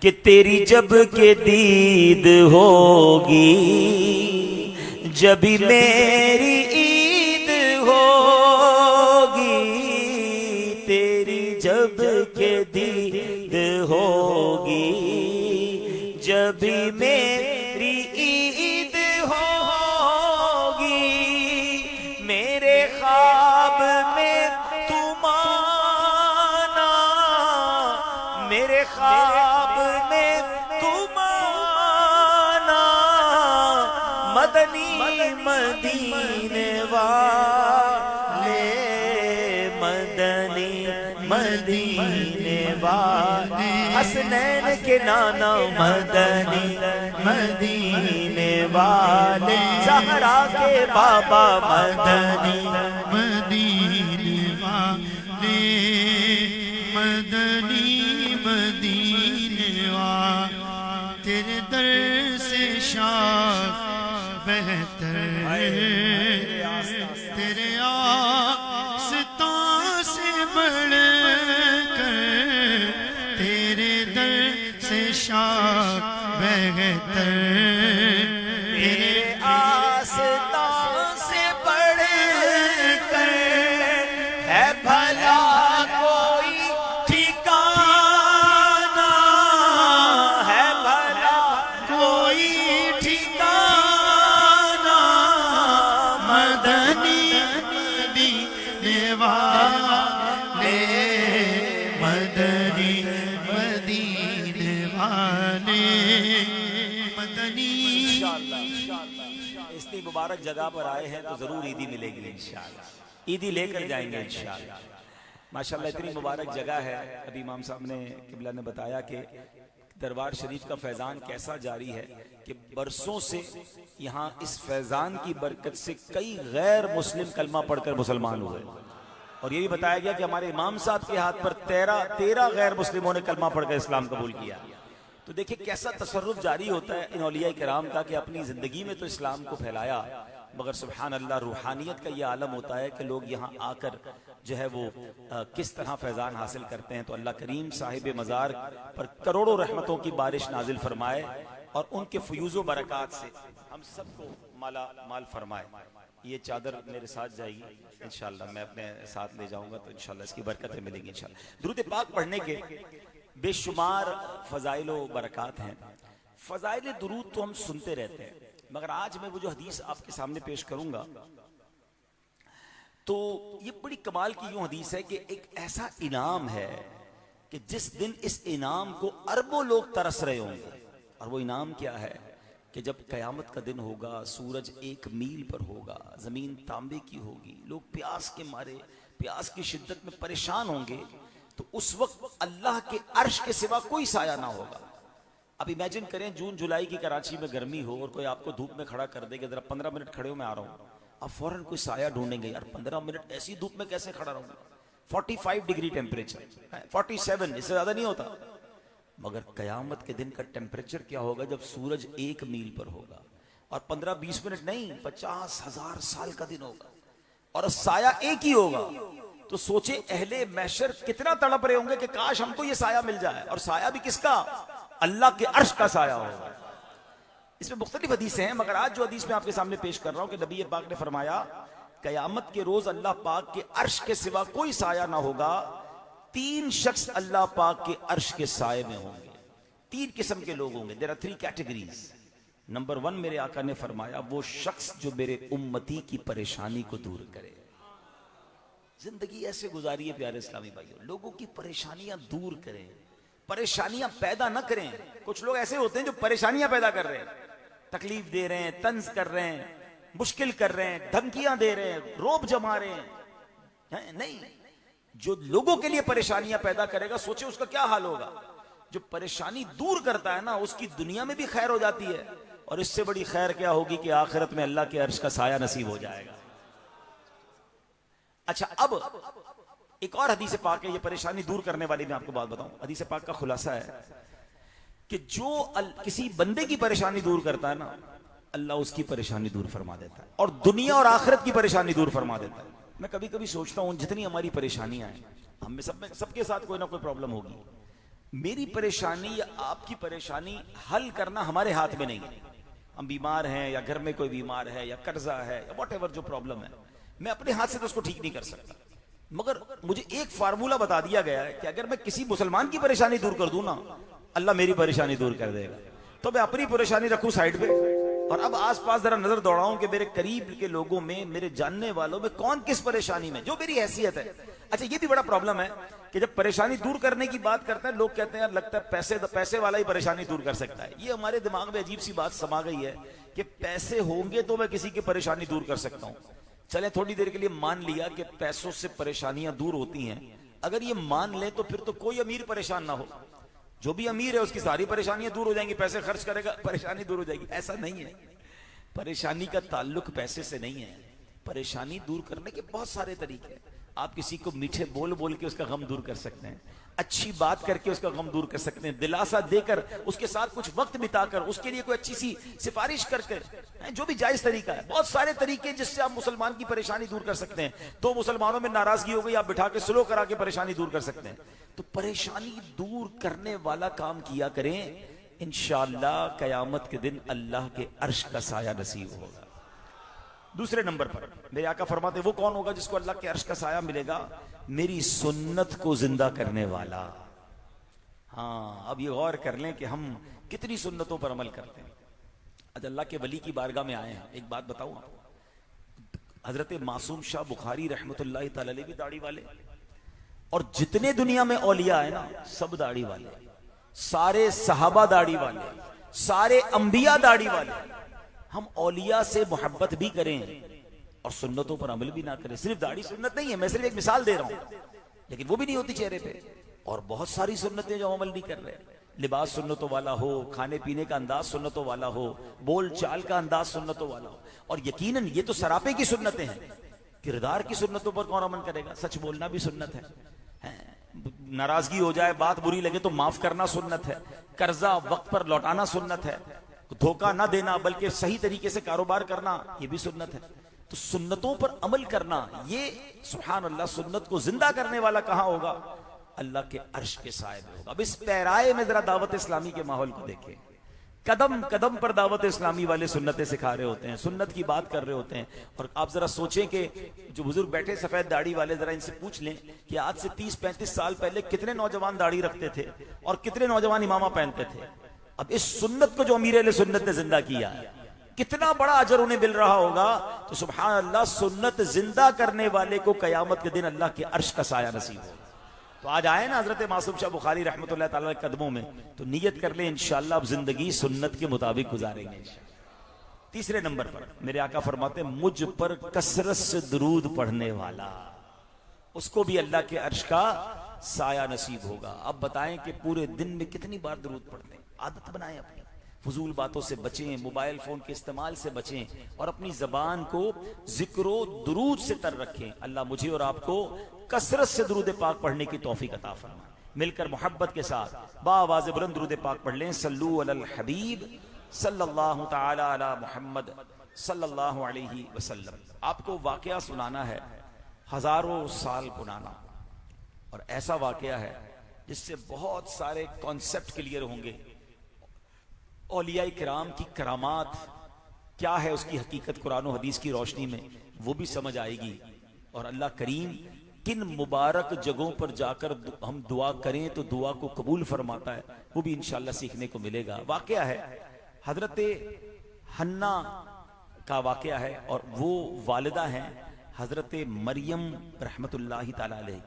کہ تیری جب کے دید ہوگی جبھی میری عید ہوگی، تیری جب کے دید ہوگی جبھی میری عید ہوگی، میرے خواب میں تم آنا، میرے خواب میں تم آنا، مدنی مدینے والے، مدنی مدینے والے، حسنین کے نانا مدنی مدینے والے، زہرا کے بابا مدنی مدینے والے، مدنی مدینے والے، تیرے در سے شاخ بہتر، تیرے آستان سے بڑھ کر، تیرے در سے شاخ بہتر، تیرے آستان سے بڑھ کر ہے بھلا کوئی ٹھکانہ، ہے بھلا کوئی ٹھکانہ، مدنی مدینے والے، مدنی مدینے والے، مدنی۔ اتنی مبارک جگہ پر آئے ہیں تو ضرور عیدی ملے گی انشاءاللہ، عیدی لے کر جائیں گے انشاءاللہ۔ ماشاءاللہ اتنی مبارک جگہ ہے۔ ابھی امام صاحب نے قبلہ نے بتایا کہ دربار شریف کا فیضان کیسا جاری ہے کہ برسوں سے یہاں اس فیضان کی برکت سے کئی غیر مسلم کلمہ پڑھ کر مسلمان ہوئے، اور یہ بھی بتایا گیا کہ ہمارے امام صاحب کے ہاتھ پر 13 غیر مسلموں نے کلمہ پڑھ کر اسلام قبول کیا۔ تو دیکھیں کیسا تصرف جاری ہوتا ہے ان اولیاء کرام کا کہ اپنی زندگی میں تو اسلام کو پھیلایا، مگر سبحان اللہ روحانیت کا یہ عالم ہوتا ہے کہ لوگ یہاں آ کر جو ہے وہ کس طرح فیضان حاصل کرتے ہیں۔ تو اللہ کریم صاحب مزار پر کروڑوں رحمتوں کی بارش نازل فرمائے اور ان کے فیوز و برکات سے ہم سب کو مالا مال فرمائے۔ یہ چادر میرے ساتھ جائے گی انشاءاللہ، میں اپنے ساتھ لے جاؤں گا تو انشاءاللہ اس کی برکتیں ملیں گی انشاءاللہ۔ درود پاک پڑھنے کے بے شمار فضائل و برکات ہیں۔ فضائل درود تو ہم سنتے رہتے ہیں، مگر آج میں وہ جو حدیث آپ کے سامنے پیش کروں گا تو یہ بڑی کمال کی یوں حدیث ہے کہ ایک ایسا انعام ہے کہ جس دن اس انعام کو اربوں لوگ ترس رہے ہوں گے، اور وہ انعام کیا ہے کہ جب قیامت کا دن ہوگا، سورج 1 میل پر ہوگا، زمین تانبے کی ہوگی، لوگ پیاس کے مارے پیاس کی شدت میں پریشان ہوں گے، تو اس وقت اللہ کے عرش کے سوا کوئی سایہ نہ ہوگا۔ اب امیجن کریں جون جولائی کی کراچی میں گرمی ہو اور کوئی آپ کو دھوپ میں کھڑا کر دے کہ ذرا 15 منٹ کھڑے ہو میں آ رہا ہوں، آپ فوراً کوئی سایہ ڈھونڈیں گے، یار 15 منٹ ایسی دھوپ میں کیسے کھڑا رہوں گا؟ 45 ڈگری ٹیمپریچر، 47 اس سے زیادہ نہیں ہوتا۔ مگر قیامت کے دن کا ٹیمپریچر کیا ہوگا جب سورج 1 میل پر ہوگا، اور 15-20 منٹ نہیں، 50,000 سال کا دن ہوگا، اور سایہ ایک ہی ہوگا۔ تو سوچے اہل محشر کتنا تڑپ رہے ہوں گے کہ کاش ہم کو یہ سایہ مل جائے، اور سایہ بھی کس کا؟ اللہ کے عرش کا سایہ ہوگا۔ اس میں مختلف حدیثیں ہیں، مگر آج جو حدیث میں آپ کے سامنے پیش کر رہا ہوں کہ نبی پاک نے فرمایا قیامت کے روز اللہ پاک کے عرش کے سوا کوئی سایہ نہ ہوگا، 3 شخص اللہ پاک کے عرش کے سائے میں ہوں گے۔ 3 قسم کے لوگ ہوں گے، there are 3 categories۔ نمبر 1 میرے آقا نے فرمایا وہ شخص جو میرے امتی کی پریشانی کو دور کرے۔ زندگی ایسے گزاری ہے پیارے اسلامی بھائیوں، لوگوں کی پریشانیاں دور کریں، پریشانیاں پیدا نہ کریں۔ کچھ لوگ ایسے ہوتے ہیں جو پریشانیاں پیدا کر رہے ہیں، تکلیف دے رہے ہیں، طنز کر رہے ہیں، مشکل کر رہے ہیں، دھمکیاں دے رہے ہیں، روب جما رہے ہیں۔ نہیں، جو لوگوں کے لیے پریشانیاں پیدا کرے گا سوچے اس کا کیا حال ہوگا۔ جو پریشانی دور کرتا ہے نا اس کی دنیا میں بھی خیر ہو جاتی ہے، اور اس سے بڑی خیر کیا ہوگی کہ آخرت میں اللہ کے عرش کا سایہ نصیب ہو جائے گا۔ اچھا، اب ایک اور حدیث پاک ہے یہ پریشانی دور کرنے والی، میں آپ کو بات بتاؤں۔ حدیث پاک کا خلاصہ ہے کہ جو کسی بندے کی پریشانی دور کرتا ہے نا اللہ اس کی پریشانی دور فرما دیتا ہے، اور دنیا اور آخرت کی پریشانی دور فرما دیتا ہے۔ میں کبھی کبھی سوچتا ہوں جتنی ہماری پریشانیاں ہیں، ہم میں سب کے ساتھ کوئی نہ کوئی پرابلم ہوگی، میری پریشانی یا آپ کی پریشانی حل کرنا ہمارے ہاتھ میں نہیں ہے. ہم بیمار ہیں یا گھر میں کوئی بیمار ہے یا قرضہ ہے یا واٹ ایور جو پرابلم ہے, میں اپنے ہاتھ سے تو اس کو ٹھیک نہیں کر سکتا, مگر مجھے ایک فارمولہ بتا دیا گیا ہے کہ اگر میں کسی مسلمان کی پریشانی دور کر دوں نا, اللہ میری پریشانی دور کر دے گا. تو میں اپنی پریشانی رکھوں سائڈ پہ, اور اب آس پاس ذرا نظر دوڑاؤں کہ میرے قریب کے لوگوں میں, میرے جاننے والوں میں کون کس پریشانی میں, جو میری حیثیت ہے. اچھا یہ بھی بڑا پرابلم ہے کہ جب پریشانی دور کرنے کی بات کرتا ہے لوگ کہتے ہیں یار لگتا ہے پیسے والا ہی پریشانی دور کر سکتا ہے. یہ ہمارے دماغ میں عجیب سی بات سما گئی ہے کہ پیسے ہوں گے تو میں کسی کی پریشانی دور کر سکتا ہوں. چلیں تھوڑی دیر کے لیے مان لیا کہ پیسوں سے پریشانیاں دور ہوتی ہیں. اگر یہ مان لیں تو پھر تو کوئی امیر پریشان نہ ہو, جو بھی امیر ہے اس کی ساری پریشانیاں دور ہو جائیں گی, پیسے خرچ کرے گا پریشانی دور ہو جائے گی. ایسا نہیں ہے, پریشانی کا تعلق پیسے سے نہیں ہے. پریشانی دور کرنے کے بہت سارے طریقے ہیں. آپ کسی کو میٹھے بول بول کے اس کا غم دور کر سکتے ہیں, اچھی بات کر کے اس کا غم دور کر سکتے ہیں, دلاسا دے کر اس کے ساتھ کچھ وقت بتا کر اس کے لیے کوئی اچھی سی سفارش کر کر, جو بھی جائز طریقہ ہے. بہت سارے طریقے جس سے آپ مسلمان کی پریشانی دور کر سکتے ہیں. تو مسلمانوں میں ناراضگی ہو گئی, آپ بٹھا کے سلو کرا کے پریشانی دور کر سکتے ہیں. تو پریشانی دور کرنے والا کام کیا کریں, انشاءاللہ قیامت کے دن اللہ کے عرش کا سایہ نصیب ہوگا. دوسرے نمبر پر میرے آقا فرماتے وہ کون ہوگا جس کو اللہ کے عرش کا سایہ ملے گا؟ میری سنت کو زندہ کرنے والا. ہاں اب یہ غور کر لیں کہ ہم کتنی سنتوں پر عمل کرتے ہیں. آج اللہ کے ولی کی بارگاہ میں آئے ہیں. ایک بات بتاؤں آپ کو, حضرت معصوم شاہ بخاری رحمت اللہ تعالی علیہ بھی داڑھی والے, اور جتنے دنیا میں اولیاء ہیں نا سب داڑھی والے, سارے صحابہ داڑھی والے, سارے انبیاء داڑھی والے. ہم اولیاء سے محبت بھی کریں اور سنتوں پر عمل بھی نہ کریں. صرف داڑھی سنت نہیں ہے, میں صرف ایک مثال دے رہا ہوں, لیکن وہ بھی نہیں ہوتی چہرے پہ. اور بہت ساری سنتیں جو عمل نہیں کر رہے. لباس سنتوں والا ہو, کھانے پینے کا انداز سنتوں والا ہو, بول چال کا انداز سنتوں والا ہو. اور یقیناً یہ تو سراپے کی سنتیں ہیں. کردار کی سنتوں پر کون عمل کرے گا؟ سچ بولنا بھی سنت ہے, ناراضگی ہو جائے, بات بری لگے تو معاف کرنا سنت ہے, قرضہ وقت پر لوٹانا سنت ہے, دھوکہ نہ دینا بلکہ صحیح طریقے سے کاروبار کرنا یہ بھی سنت ہے. تو سنتوں پر عمل کرنا, یہ سبحان اللہ, سنت کو زندہ کرنے والا کہاں ہوگا؟ اللہ کے عرش کے سائے میں ہوگا. اب اس پیرائے میں ذرا دعوت اسلامی کے ماحول کو دیکھیں. قدم قدم پر دعوت اسلامی والے سنتیں سکھا رہے ہوتے ہیں, سنت کی بات کر رہے ہوتے ہیں. اور آپ ذرا سوچیں کہ جو بزرگ بیٹھے سفید داڑھی والے, ذرا ان سے پوچھ لیں کہ آج سے 30-35 سال پہلے کتنے نوجوان داڑھی رکھتے تھے اور کتنے نوجوان امامہ پہنتے تھے. اب اس سنت کو جو امیر اہل سنت نے زندہ کیا ہے, کتنا بڑا اجر انہیں مل رہا ہوگا. تو سبحان اللہ, سنت زندہ کرنے والے کو قیامت کے دن اللہ کے عرش کا سایہ نصیب ہوگا. تو آج آئے نا حضرت معصوم شاہ بخاری رحمت اللہ تعالی کے قدموں میں, تو نیت کر لیں انشاءاللہ اب زندگی سنت کے مطابق گزاریں گے. تیسرے نمبر پر میرے آقا فرماتے ہیں مجھ پر کثرت سے درود پڑھنے والا, اس کو بھی اللہ کے عرش کا سایہ نصیب ہوگا. اب بتائیں کہ پورے دن میں کتنی بار درود پڑھتے ہیں؟ عادت بنائیں اپنی, فضول باتوں سے بچیں, موبائل فون کے استعمال سے بچیں, اور اپنی زبان کو ذکر و درود سے تر رکھیں. اللہ مجھے اور آپ کو کثرت سے درود پاک پڑھنے کی توفیق عطا فرمائے. مل کر محبت کے ساتھ باآواز بلند درود پاک پڑھ لیں. صلو علی الحبیب صلی اللہ تعالی علی محمد صلی اللہ علیہ وسلم. آپ کو واقعہ سنانا ہے, ہزاروں سال پرانا, اور ایسا واقعہ ہے جس سے بہت سارے کانسیپٹ کلیئر ہوں گے. اولیاء کرام کی کرامات کیا ہے, اس کی حقیقت قرآن و حدیث کی روشنی میں وہ بھی سمجھ آئے گی. اور اللہ کریم کن مبارک جگہوں پر جا کر ہم دعا کریں تو دعا کو قبول فرماتا ہے, وہ بھی انشاءاللہ سیکھنے کو ملے گا. واقعہ ہے حضرت حنا کا واقعہ ہے, اور وہ والدہ ہیں حضرت مریم رحمت اللہ تعالی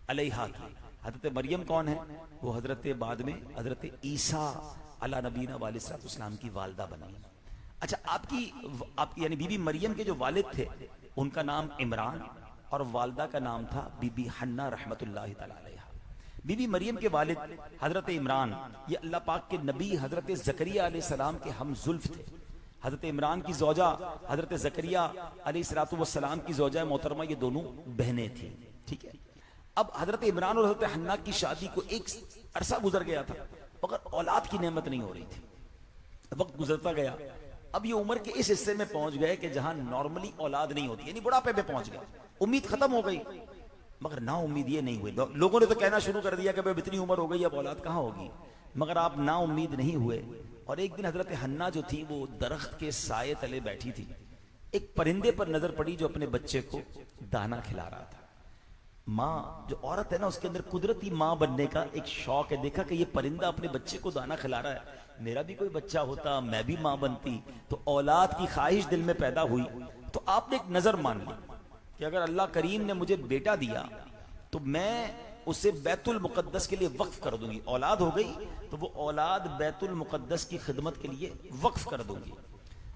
علیہا کی. حضرت مریم کون ہے؟ وہ حضرت بعد میں حضرت عیسیٰ علی نبینا علیہ الصلوۃ والسلام کی والدہ بنی. اچھا, آپ کی یعنی بی بی مریم کے جو والد تھے ان کا نام عمران, اور والدہ کا نام تھا بی بی حنا رحمت اللہ تعالی علیہا. بی بی مریم کے والد حضرت عمران یہ اللہ پاک کے نبی حضرت زکریا علیہ السلام کے ہم زلف تھے. حضرت عمران کی زوجہ حضرت زکریا علیہ الصلوۃ والسلام کی زوجہ محترمہ یہ دونوں بہنیں تھیں. ٹھیک ہے, اب حضرت عمران اور حضرت حنا کی شادی کو ایک عرصہ گزر گیا تھا, مگر اولاد کی نعمت نہیں ہو رہی تھی. وقت گزرتا گیا, اب یہ عمر کے اس حصے میں پہنچ گئے کہ جہاں نارملی اولاد نہیں ہوتی, یعنی بڑھاپے میں پہنچ گئے, امید ختم ہو گئی. مگر نا امید یہ نہیں ہوئی. لوگوں نے تو کہنا شروع کر دیا کہ بھائی اتنی عمر ہو گئی اب اولاد کہاں ہوگی, مگر آپ نا امید نہیں ہوئے. اور ایک دن حضرت حنا جو تھی وہ درخت کے سائے تلے بیٹھی تھی, ایک پرندے پر نظر پڑی جو اپنے بچے کو دانا کھلا رہا تھا. ماں جو عورت ہے نا اس کے اندر قدرتی ماں بننے کا ایک شوق ہے. دیکھا کہ یہ پرندہ اپنے بچے کو دانا کھلا رہا ہے, میرا بھی کوئی بچہ ہوتا میں بھی ماں بنتی. تو اولاد کی خواہش دل میں پیدا ہوئی. تو آپ نے ایک نظر مان لی کہ اگر اللہ کریم نے مجھے بیٹا دیا تو میں اسے بیت المقدس کے لیے وقف کر دوں گی. اولاد ہو گئی تو وہ اولاد بیت المقدس کی خدمت کے لیے وقف کر دوں گی.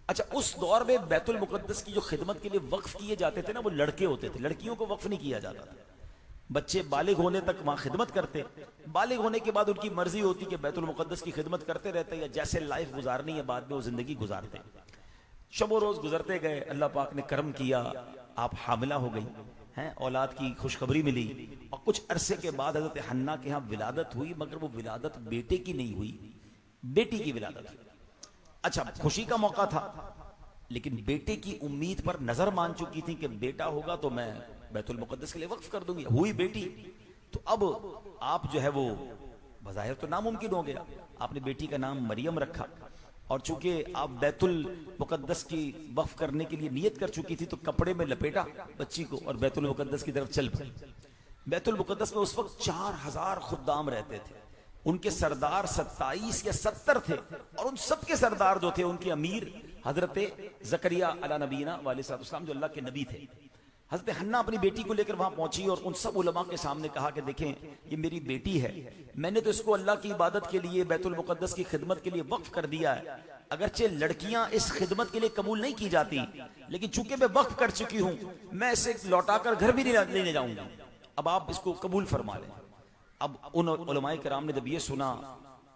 اچھا, اس دور میں بیت المقدس کی جو خدمت کے لیے وقف کیے جاتے تھے نا وہ لڑکے ہوتے تھے, لڑکیوں کو وقف نہیں کیا جاتا تھا. بچے بالغ ہونے تک وہاں خدمت کرتے, بالغ ہونے کے بعد ان کی مرضی ہوتی کہ بیت المقدس کی خدمت کرتے رہتے یا جیسے لائف گزارنی ہے بعد میں وہ زندگی گزارتے. شب و روز گزرتے گئے, اللہ پاک نے کرم کیا, آپ حاملہ ہو گئی ہیں, اولاد کی خوشخبری ملی. اور کچھ عرصے کے بعد حضرت حنا کے ہاں ولادت ہوئی, مگر وہ ولادت بیٹے کی نہیں ہوئی, بیٹی کی ولادت ہوئی. اچھا, خوشی کا موقع تھا لیکن بیٹے کی امید پر نظر مان چکی تھی کہ بیٹا ہوگا تو میں بیت المقدس کے لیے وقف کر دوں گی. ہوئی بیٹی تو اب آپ جو ہے وہ بظاہر تو ناممکن ہو گیا. آپ نے بیٹی کا نام مریم رکھا, اور چونکہ آپ بیت المقدس کی وقف کرنے کے لیے نیت کر چکی تھی تو کپڑے میں لپیٹا بچی کو اور بیت المقدس کی طرف چل پڑی. بیت المقدس میں اس وقت 4000 خدام رہتے تھے, ان کے سردار 27 یا 70 تھے, اور ان سب کے سردار جو تھے ان کے امیر حضرت زکریا علیہ نبینا علیہ السلام جو اللہ کے نبی تھے. حضرت حنا اپنی بیٹی کو لے کر وہاں پہنچی اور ان سب علماء کے سامنے کہا کہ دیکھیں یہ میری بیٹی ہے, میں نے تو اس کو اللہ کی عبادت کے لیے بیت المقدس کی خدمت کے لیے وقف کر دیا ہے. اگرچہ لڑکیاں اس خدمت کے لیے قبول نہیں کی جاتی لیکن چونکہ میں وقف کر چکی ہوں میں اسے لوٹا کر گھر بھی نہیں لینے جاؤں گا, اب آپ اس کو قبول فرما لیں. اب ان علماء کرام نے جب یہ سنا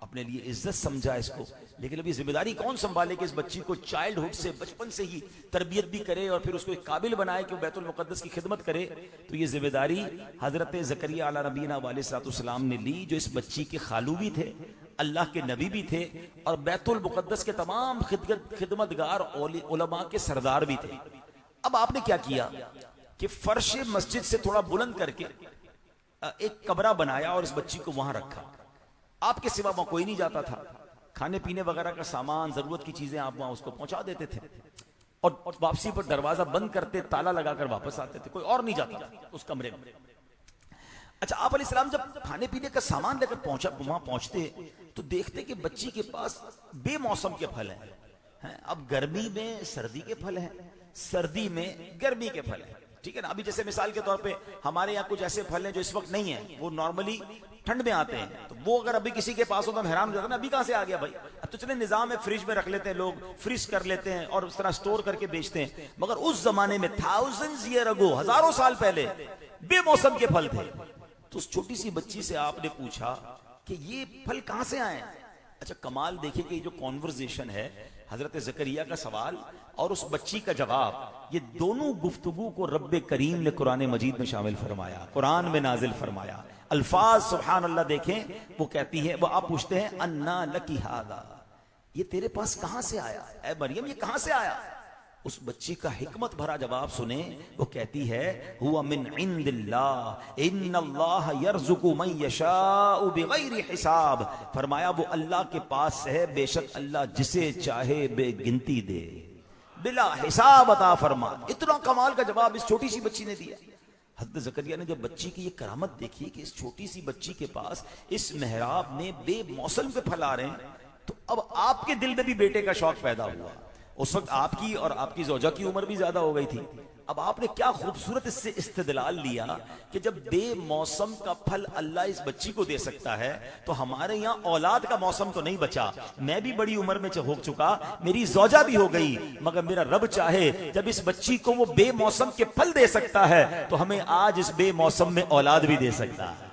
اپنے لیے عزت سمجھا اس کو, لیکن اب یہ ذمہ داری کون سنبھالے کہ اس بچی کو چائلڈ ہوڈ سے بچپن سے ہی تربیت بھی کرے اور پھر اس کو ایک قابل بنائے کہ وہ بیت المقدس کی خدمت کرے. تو یہ ذمہ داری حضرت زکریا علیہ نبینا علیہ السلام نے لی, جو اس بچی کے خالو بھی تھے, اللہ کے نبی بھی تھے, اور بیت المقدس کے تمام خدمتگار علماء کے سردار بھی تھے. اب آپ نے کیا کیا کہ فرش مسجد سے تھوڑا بلند کر کے ایک کمرہ بنایا اور اس بچی کو وہاں رکھا. آپ کے سوا وہاں کوئی نہیں جاتا تھا, کھانے پینے وغیرہ کا سامان ضرورت کی چیزیں آپ وہاں اس کو پہنچا دیتے تھے, اور واپسی پر دروازہ بند کرتے تالا لگا کر واپس آتے تھے, کوئی اور نہیں جاتا تھا اس کمرے میں. اچھا, آپ علیہ السلام جب کھانے پینے کا سامان لے کر وہاں پہنچتے تو دیکھتے کہ بچی کے پاس بے موسم کے پھل ہیں. اب گرمی میں سردی کے پھل ہیں, سردی میں گرمی کے پھل ہیں, ٹھیک ہے نا. ابھی جیسے مثال کے طور پہ ہمارے یہاں کچھ ایسے پھل ہیں جو اس وقت نہیں ہیں, وہ نارملی ٹھنڈ میں آتے ہیں, تو وہ اگر ابھی کسی کے پاس ہو تو ہم حیران ہو جاتے ہیں نا ابھی کہاں سے آ گیا بھائی. اب تو چلے نظام ہے فریج میں رکھ لیتے ہیں لوگ, فریز کر لیتے ہیں اور اس طرح سٹور کر کے بیچتے ہیں, مگر اس زمانے میں thousands year ago, ہزاروں سال پہلے بے موسم کے پھل تھے. تو اس چھوٹی سی بچی سے آپ نے پوچھا کہ یہ پھل کہاں سے آئے ہیں. اچھا, کمال دیکھیں کہ یہ جو کانورزیشن ہے, حضرت زکریا کا سوال اور اس بچی کا جواب, یہ دونوں گفتگو کو رب کریم نے قرآن مجید میں شامل فرمایا, قرآن میں نازل فرمایا. الفاظ سبحان اللہ دیکھیں, وہ کہتی ہے, وہ آپ پوچھتے ہیں انا لکی ھذا, یہ تیرے پاس کہاں سے آیا اے مریم, یہ کہاں سے آیا. اس بچی کا حکمت بھرا جواب سنیں, وہ کہتی ہے ہوا من عند اللہ ان اللہ یرزق من یشاء بغیر حساب. فرمایا وہ اللہ کے پاس ہے, بے شک اللہ جسے چاہے بے گنتی دے, بلا حساب عطا فرما. اتنا کمال کا جواب اس چھوٹی سی بچی نے دیا. حضرت زکریا نے جب بچی کی یہ کرامت دیکھی کہ اس چھوٹی سی بچی کے پاس اس محراب میں بے موسم کے پھل آ رہے ہیں, تو اب آپ کے دل میں بھی بیٹے کا شوق پیدا ہوا. اس وقت آپ کی اور آپ کی زوجہ کی عمر بھی زیادہ ہو گئی تھی. اب آپ نے کیا خوبصورت اس سے استدلال لیا کہ جب بے موسم کا پھل اللہ اس بچی کو دے سکتا ہے تو ہمارے یہاں اولاد کا موسم تو نہیں بچا. میں بھی بڑی عمر میں ہو چکا, میری زوجہ بھی ہو گئی, مگر میرا رب چاہے جب اس بچی کو وہ بے موسم کے پھل دے سکتا ہے تو ہمیں آج اس بے موسم میں اولاد بھی دے سکتا ہے.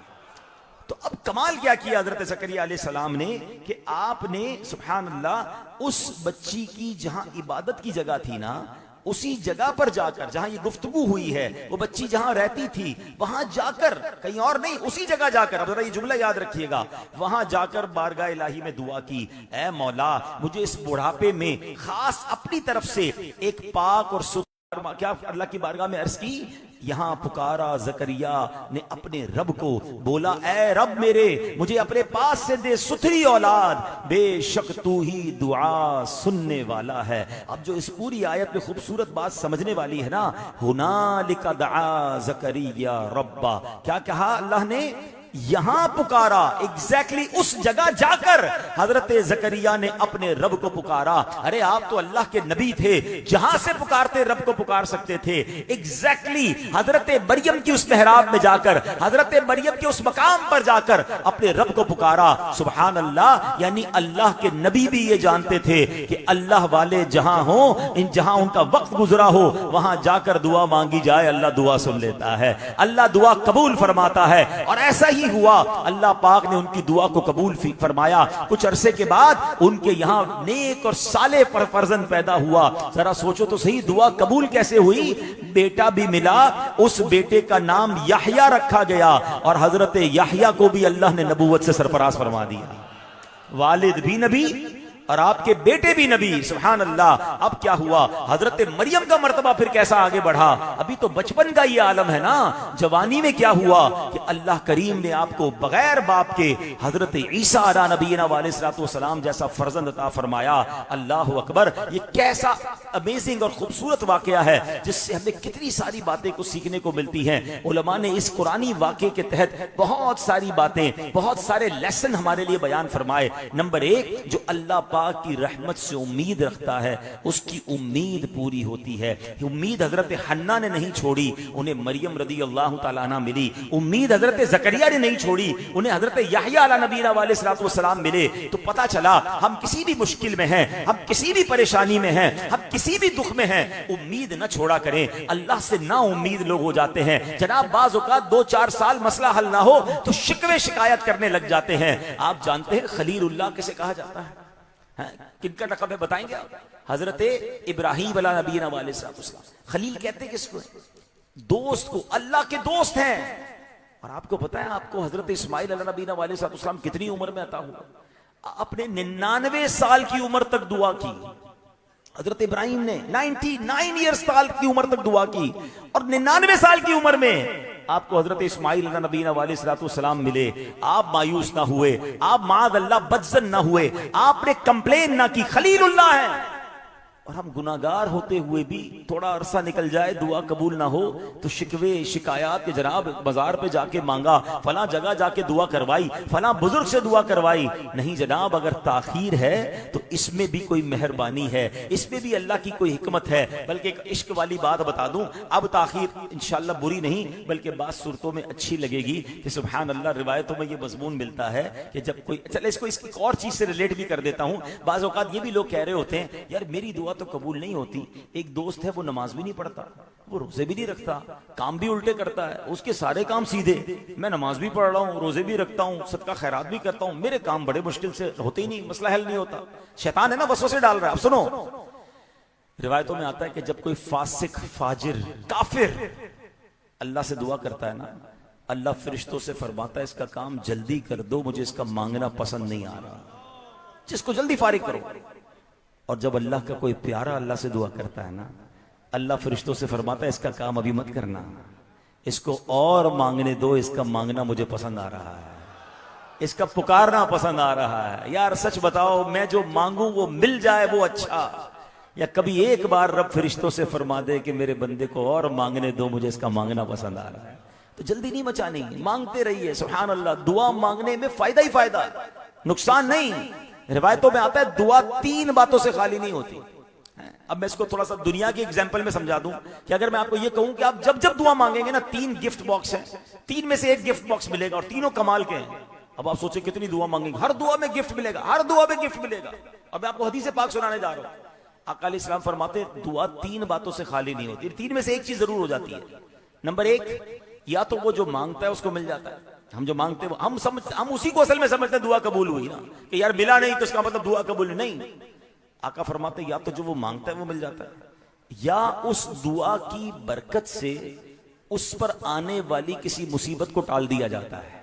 تو اب کمال کیا کیا حضرت زکریا علیہ السلام نے کہ آپ نے سبحان اللہ اس بچی کی جہاں عبادت کی جگہ تھی نا, اسی جگہ پر جا کر جہاں یہ گفتگو ہوئی ہے, وہ بچی جہاں رہتی تھی وہاں جا کر, کہیں اور نہیں, اسی جگہ جا کر, اب ذرا یہ جملہ یاد رکھیے گا, وہاں جا کر بارگاہ الہی میں دعا کی, اے مولا مجھے اس بڑھاپے میں خاص اپنی طرف سے ایک پاک اور کیا اللہ کی بارگاہ میں عرض کی، یہاں پکارا زکریا نے اپنے رب کو، بولا اے رب میرے مجھے اپنے پاس سے دے ستھری اولاد، بے شک تو ہی دعا سننے والا ہے۔ اب جو اس پوری آیت میں خوبصورت بات سمجھنے والی ہے نا، ہنالک دعا زکریا ربا، کیا کہا اللہ نے؟ یہاں پکارا، ایگزیکٹلی اس جگہ جا کر حضرت زکریا نے اپنے رب کو پکارا۔ ارے آپ تو اللہ کے نبی تھے، جہاں سے پکارتے رب کو پکار سکتے تھے۔ ایگزیکٹلی حضرت مریم کی اس محراب میں جا کر، حضرت مریم کے اس مقام پر جا کر اپنے رب کو پکارا۔ سبحان اللہ، یعنی اللہ کے نبی بھی یہ جانتے تھے کہ اللہ والے جہاں ہوں، جہاں ان کا وقت گزرا ہو، وہاں جا کر دعا مانگی جائے اللہ دعا سن لیتا ہے، اللہ دعا قبول فرماتا ہے۔ اور ایسا ہی ہوا، اللہ پاک نے ان کی دعا کو قبول فرمایا۔ کچھ عرصے کے بعد ان کے یہاں نیک اور صالح پر فرزند پیدا ہوا۔ ذرا سوچو تو صحیح، دعا قبول کیسے ہوئی؟ بیٹا بھی ملا، اس بیٹے کا نام یحییٰ رکھا گیا، اور حضرت یحییٰ کو بھی اللہ نے نبوت سے سرفراز فرما دیا۔ والد بھی نبی اور آپ کے بیٹے بھی نبی، سبحان اللہ۔ اب کیا ہوا؟ حضرت مریم کا مرتبہ پھر کیسا آگے بڑھا؟ ابھی تو بچپن کا یہ عالم ہے نا، جوانی میں کیا ہوا کہ اللہ کریم نے آپ کو بغیر باپ کے حضرت عیسیٰ علیہ نبینا علیہ الصلوۃ والسلام جیسا فرزند عطا فرمایا۔ اللہ اکبر، یہ کیسا امیزنگ اور خوبصورت واقعہ ہے جس سے ہمیں کتنی ساری باتیں کو سیکھنے کو ملتی ہیں۔ علماء نے اس قرآنی واقعے کے تحت بہت ساری باتیں، بہت سارے لیسن ہمارے لیے بیان فرمائے۔ نمبر ایک، جو اللہ پاک کی رحمت سے امید رکھتا ہے اس کی امید پوری ہوتی ہے۔ امید حضرت حنا نے نہیں چھوڑی، انہیں مریم رضی اللہ تعالیٰ عنہ ملی۔ امید حضرت زکریا نے نہیں چھوڑی، انہیں حضرت یحییٰ علیہ نبینا علیہ الصلوۃ والسلام ملے۔ تو پتہ چلا ہم کسی بھی مشکل میں ہیں، ہم کسی بھی پریشانی میں ہیں، ہم کسی بھی دکھ میں ہیں، امید نہ چھوڑا کریں۔ اللہ سے نا امید لوگ ہو جاتے ہیں جناب، بعض اوقات 2-4 سال مسئلہ حل نہ ہو تو شکوے شکایت کرنے لگ جاتے ہیں۔ آپ جانتے ہیں خلیل اللہ کسے کہا جاتا ہے؟ کن کا لقب ہے بتائیں گے آپ؟ حضرت ابراہیم علیہ نبینا علیہ السلام۔ خلیل کہتے کس کو ہے؟ دوست کو، اللہ کے دوست ہیں۔ اور آپ کو پتا ہے آپ کو حضرت اسماعیل علیہ نبینا علیہ السلام کتنی عمر میں عطا ہوا؟ اپنے 99 سال کی عمر تک دعا کی۔ حضرت ابراہیم نے 99 سال کی عمر تک دعا کی، اور 99 سال کی عمر میں آپ کو حضرت اسماعیل علیہ نبینا علیہ السلام ملے۔ آپ مایوس نہ ہوئے، آپ معاذ اللہ بدظن نہ ہوئے، آپ نے کمپلین نہ کی، خلیل اللہ ہے۔ اور ہم گناہگار ہوتے ہوئے بھی تھوڑا عرصہ نکل جائے دعا قبول نہ ہو تو شکوے شکایات کے جناب بازار پہ جا کے مانگا، فلاں جگہ جا کے دعا کروائی، فلاں بزرگ سے دعا کروائی۔ نہیں جناب، اگر تاخیر ہے تو اس میں بھی کوئی مہربانی ہے، اس میں بھی اللہ کی کوئی حکمت ہے۔ بلکہ ایک عشق والی بات بتا دوں، اب تاخیر انشاءاللہ بری نہیں بلکہ بعض صورتوں میں اچھی لگے گی کہ سبحان اللہ روایتوں میں یہ مضمون ملتا ہے کہ جب کوئی، چلے اس کو ایک اور چیز سے ریلیٹ بھی کر دیتا ہوں۔ بعض اوقات یہ بھی لوگ کہہ رہے ہوتے ہیں یار میری دعا تو قبول نہیں ہوتی، ایک دوست ہے وہ نماز بھی نہیں پڑھتا، وہ روزے بھی نہیں رکھتا، کام بھی الٹے کرتا ہے، اس کے سارے کام سیدھے، میں نماز بھی پڑھ رہا ہوں، روزے بھی رکھتا ہوں، صدقہ خیرات بھی کرتا ہوں، میرے کام بڑے مشکل سے ہوتے ہی نہیں، مسئلہ حل نہیں ہوتا۔ شیطان ہے نا وسوسے ڈال رہا ہے۔ اب سنو، روایتوں میں آتا ہے کہ جب کوئی فاسق، فاجر، کافر اللہ سے دعا کرتا ہے نا، اللہ فرشتوں سے فرماتا ہے اس کا کام جلدی کر دو، مجھے اس کا مانگنا پسند نہیں آ رہا، جس کو جلدی فارغ کرو۔ اور جب اللہ کا کوئی پیارا اللہ سے دعا کرتا ہے نا، اللہ فرشتوں سے فرماتا ہے اس کا کام ابھی مت کرنا، اس کو اور مانگنے دو، اس کا مانگنا مجھے پسند آ رہا ہے، اس کا پکارنا پسند آ رہا ہے۔ یار سچ بتاؤ، میں جو مانگوں وہ مل جائے وہ اچھا، یا کبھی ایک بار رب فرشتوں سے فرما دے کہ میرے بندے کو اور مانگنے دو، مجھے اس کا مانگنا پسند آ رہا ہے، تو جلدی نہیں مچانی، مانگتے رہیے۔ سبحان اللہ، دعا مانگنے میں فائدہ ہی فائدہ، نقصان نہیں۔ روایتوں میں آتا ہے دعا 3 باتوں سے خالی نہیں ہوتی۔ اب میں اس کو تھوڑا سا دنیا کی ایگزامپل میں سمجھا دوں کہ اگر میں آپ کو یہ کہوں کہ آپ جب دعا مانگیں گے نا، 3 گفٹ باکس ہیں، 3 میں سے ایک گفٹ باکس ملے گا، اور تینوں کمال کے ہیں۔ اب آپ سوچیں کتنی دعا مانگیں گے، ہر دعا میں گفٹ ملے گا، ہر دعا میں گفٹ ملے گا۔ اور میں آپ کو حدیث پاک سنانے جا رہا ہوں، آقا علیہ السلام فرماتے دعا 3 باتوں سے خالی نہیں ہوتی، 3 میں سے ایک چیز ضرور ہو جاتی ہے۔ نمبر 1، یا تو وہ جو مانگتا ہے اس کو مل جاتا ہے، ہم جو مانگتے ہیں ہم اسی کو اصل میں سمجھتے ہیں دعا قبول ہوئی نا، کہ یار ملا نہیں تو اس کا مطلب دعا قبول نہیں۔ آقا فرماتے یا تو جو وہ مانگتا ہے وہ مل جاتا ہے، یا اس دعا کی برکت سے اس پر آنے والی کسی مصیبت کو ٹال دیا جاتا ہے۔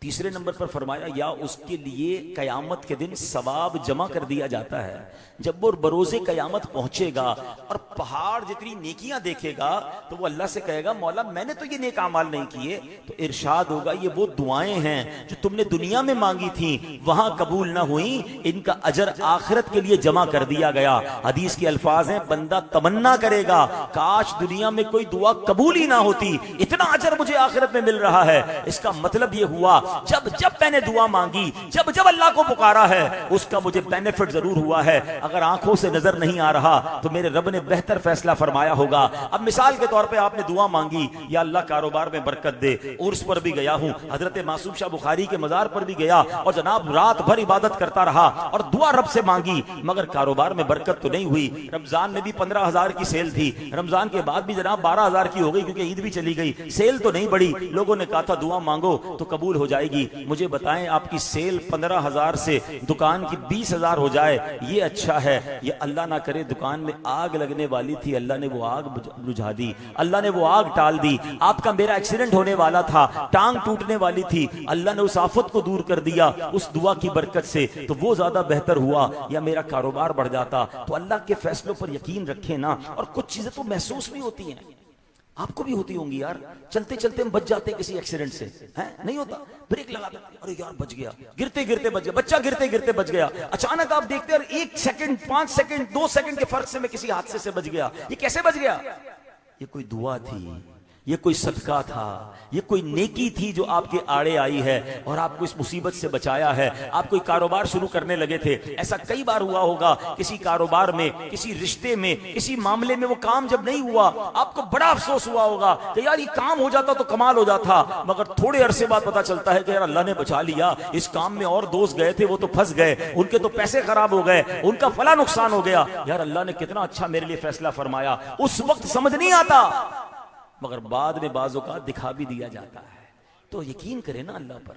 تیسرے نمبر پر فرمایا یا اس کے لیے قیامت کے دن ثواب جمع کر دیا جاتا ہے. جب وہ بروز قیامت پہنچے گا اور پہاڑ جتنی نیکیاں دیکھے گا تو وہ اللہ سے کہے گا مولا میں نے تو یہ نیک اعمال نہیں کیے. تو ارشاد ہوگا یہ وہ دعائیں ہیں جو تم نے دنیا میں مانگی تھیں وہاں قبول نہ ہوئیں, ان کا اجر آخرت کے لیے جمع کر دیا گیا. حدیث کے الفاظ ہیں بندہ تمنا کرے گا کاش دنیا میں کوئی دعا قبول ہی نہ ہوتی, اتنا اجر مجھے آخرت میں مل رہا ہے. اس کا مطلب یہ ہوا جب جب میں نے دعا مانگی, جب جب اللہ کو پکارا ہے, اس کا مجھے بینیفٹ ضرور ہوا ہے. اگر آنکھوں سے نظر نہیں آ رہا تو میرے رب نے بہتر فیصلہ فرمایا ہوگا. اب مثال کے طور پہ آپ نے دعا مانگی یا اللہ کاروبار میں برکت دے, عرس پر بھی گیا ہوں, حضرت معصوم شاہ بخاری کے مزار پر بھی گیا اور جناب رات بھر عبادت کرتا رہا اور دعا رب سے مانگی, مگر کاروبار میں برکت تو نہیں ہوئی. رمضان میں بھی 15,000 کی سیل تھی, رمضان کے بعد بھی جناب 12,000 کی ہو گئی کیونکہ عید بھی چلی گئی, سیل تو نہیں بڑی. لوگوں نے کہا تھا دعا مانگو تو قبول ہو جائے گی. مجھے بتائیں آپ کی سیل 15,000 سے دکان کی 20,000 ہو جائے یہ اچھا ہے, یہ اللہ نہ کرے دکان میں آگ لگنے والی تھی اللہ نے وہ آگ بجھا دی, اللہ نے وہ آگ ٹال دی. آپ کا میرا ایکسیڈنٹ ہونے والا تھا, ٹانگ ٹوٹنے والی تھی, اللہ نے اس آفت کو دور کر دیا اس دعا کی برکت سے, تو وہ زیادہ بہتر ہوا. یا میرا کاروبار بڑھ جاتا. تو اللہ کے فیصلوں پر یقین رکھیں نا. اور کچھ چیزیں تو محسوس بھی ہوتی ہیں, آپ کو بھی ہوتی ہوں گی یار, چلتے چلتے ہم بچ جاتے ہیں کسی ایکسیڈنٹ سے, نہیں ہوتا, بریک لگا دیتے ارے یار بچ گیا, گرتے گرتے بچ گیا, بچہ گرتے گرتے بچ گیا, اچانک آپ دیکھتے ہیں 1 سیکنڈ 5 سیکنڈ 2 سیکنڈ کے فرق سے میں کسی حادثے سے بچ گیا. یہ کیسے بچ گیا؟ یہ کوئی دعا تھی, یہ کوئی صدقہ تھا, یہ کوئی نیکی تھی جو آپ کے آڑے آئی ہے اور آپ کو اس مصیبت سے بچایا ہے. آپ کوئی کاروبار شروع کرنے لگے تھے, ایسا کئی بار ہوا ہوگا کسی کاروبار میں, کسی رشتے میں, کسی معاملے میں وہ کام جب نہیں ہوا آپ کو بڑا افسوس ہوا ہوگا کہ یار یہ کام ہو جاتا تو کمال ہو جاتا, مگر تھوڑے عرصے بعد پتا چلتا ہے کہ یار اللہ نے بچا لیا, اس کام میں اور دوست گئے تھے وہ تو پھنس گئے, ان کے تو پیسے خراب ہو گئے, ان کا فلاں نقصان ہو گیا. یار اللہ نے کتنا اچھا میرے لیے فیصلہ فرمایا. اس وقت سمجھ نہیں آتا مگر بعد میں بعض اوقات دکھا بھی دیا جاتا ہے. تو یقین کریں نا اللہ پر.